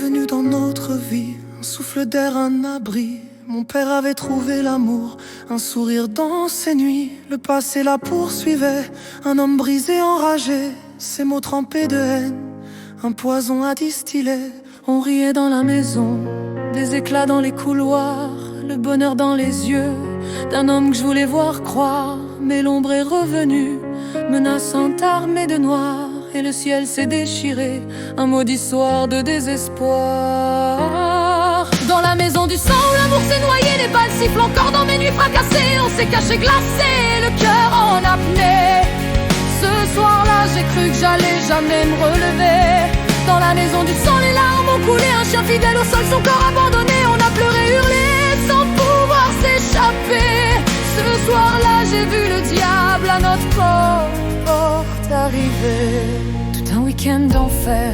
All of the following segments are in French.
venu dans notre vie, un souffle d'air, un abri. Mon père avait trouvé l'amour, un sourire dans ses nuits. Le passé la poursuivait, un homme brisé, enragé, ses mots trempés de haine, un poison à distiller. On riait dans la maison, des éclats dans les couloirs, le bonheur dans les yeux d'un homme que je voulais voir croire. Mais l'ombre est revenue, menaçante, armée de noir, et le ciel s'est déchiré, un maudit soir de désespoir. Dans la maison du sang où l'amour s'est noyé, les balles sifflent encore dans mes nuits fracassées. On s'est caché glacé, le cœur en apnée. Ce soir-là, j'ai cru que j'allais jamais me relever. Dans la maison du sang, les larmes ont coulé, un chien fidèle au sol, son corps abandonné. On a pleuré, hurlé, sans pouvoir s'échapper. Ce soir-là, j'ai vu le diable à notre porte arriver. Tout un week-end d'enfer,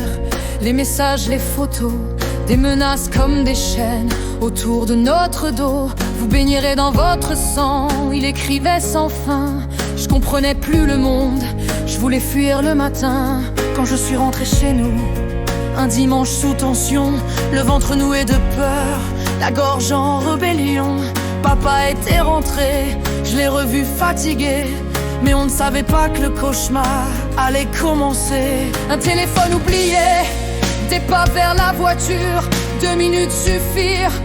les messages, les photos, des menaces comme des chaînes autour de notre dos. Vous baignerez dans votre sang, il écrivait sans fin. Je comprenais plus le monde, je voulais fuir le matin. Quand je suis rentré chez nous, un dimanche sous tension, le ventre noué de peur, la gorge en rébellion. Papa était rentré, je l'ai revu fatigué, mais on ne savait pas que le cauchemar allait commencer. Un téléphone oublié, des pas vers la voiture, 2 minutes suffirent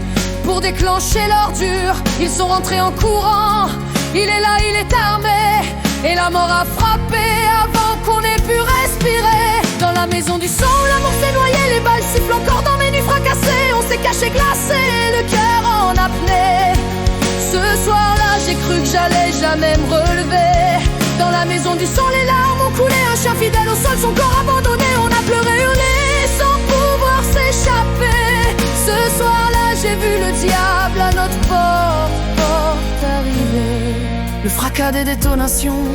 pour déclencher l'ordure. Ils sont rentrés en courant, il est là, il est armé, et la mort a frappé avant qu'on ait pu respirer. Dans la maison du sang où l'amour s'est noyé, les balles sifflent encore dans mes nuits fracassées. On s'est caché glacé, le cœur en apnée. Ce soir-là, j'ai cru que j'allais jamais me relever. Dans la maison du sang, les larmes ont coulé, un chien fidèle au sol, son corps abandonné. On a pleuré, hurlé, sans pouvoir s'échapper. Ce soir-là, j'ai vu le diable à notre porte arriver. Le fracas des détonations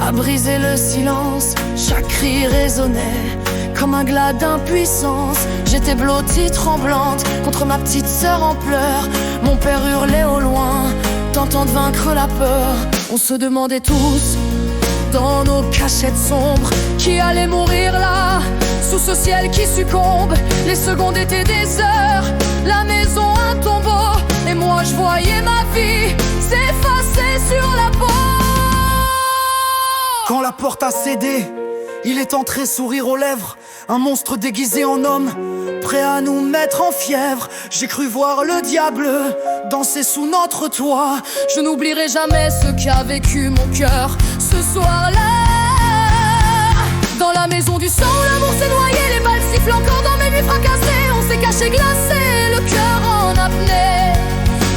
a brisé le silence, chaque cri résonnait comme un glas d'impuissance. J'étais blottie, tremblante, contre ma petite sœur en pleurs. Mon père hurlait au loin, tentant de vaincre la peur. On se demandait tous, dans nos cachettes sombres, qui allait mourir là, sous ce ciel qui succombe. Les secondes étaient des heures, la maison un tombeau, et moi je voyais ma vie s'effacer sur la peau. Quand la porte a cédé, il est entré, sourire aux lèvres, un monstre déguisé en homme, prêt à nous mettre en fièvre. J'ai cru voir le diable danser sous notre toit. Je n'oublierai jamais ce qu'a vécu mon cœur ce soir-là. Dans la maison du sang où l'amour s'est noyé, les balles sifflent encore dans mes nuits fracassées. On s'est caché glacé, le cœur en apnée.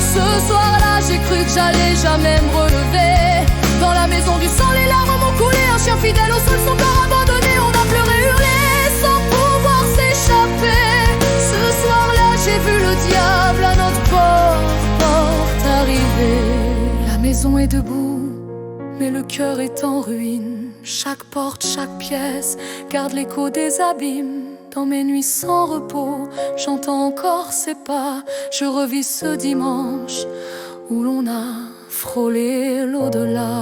Ce soir-là, j'ai cru que j'allais jamais me relever. Dans la maison du sang, les larmes m'ont coulé, un chien fidèle au sol, son corps abandonné. On a pleuré, hurlé, sans pouvoir s'échapper. Ce soir-là, j'ai vu le diable à notre porte arriver. La maison est debout, mais le cœur est en ruine. Chaque porte, chaque pièce garde l'écho des abîmes. Dans mes nuits sans repos, j'entends encore ses pas. Je revis ce dimanche où l'on a frôlé l'au-delà.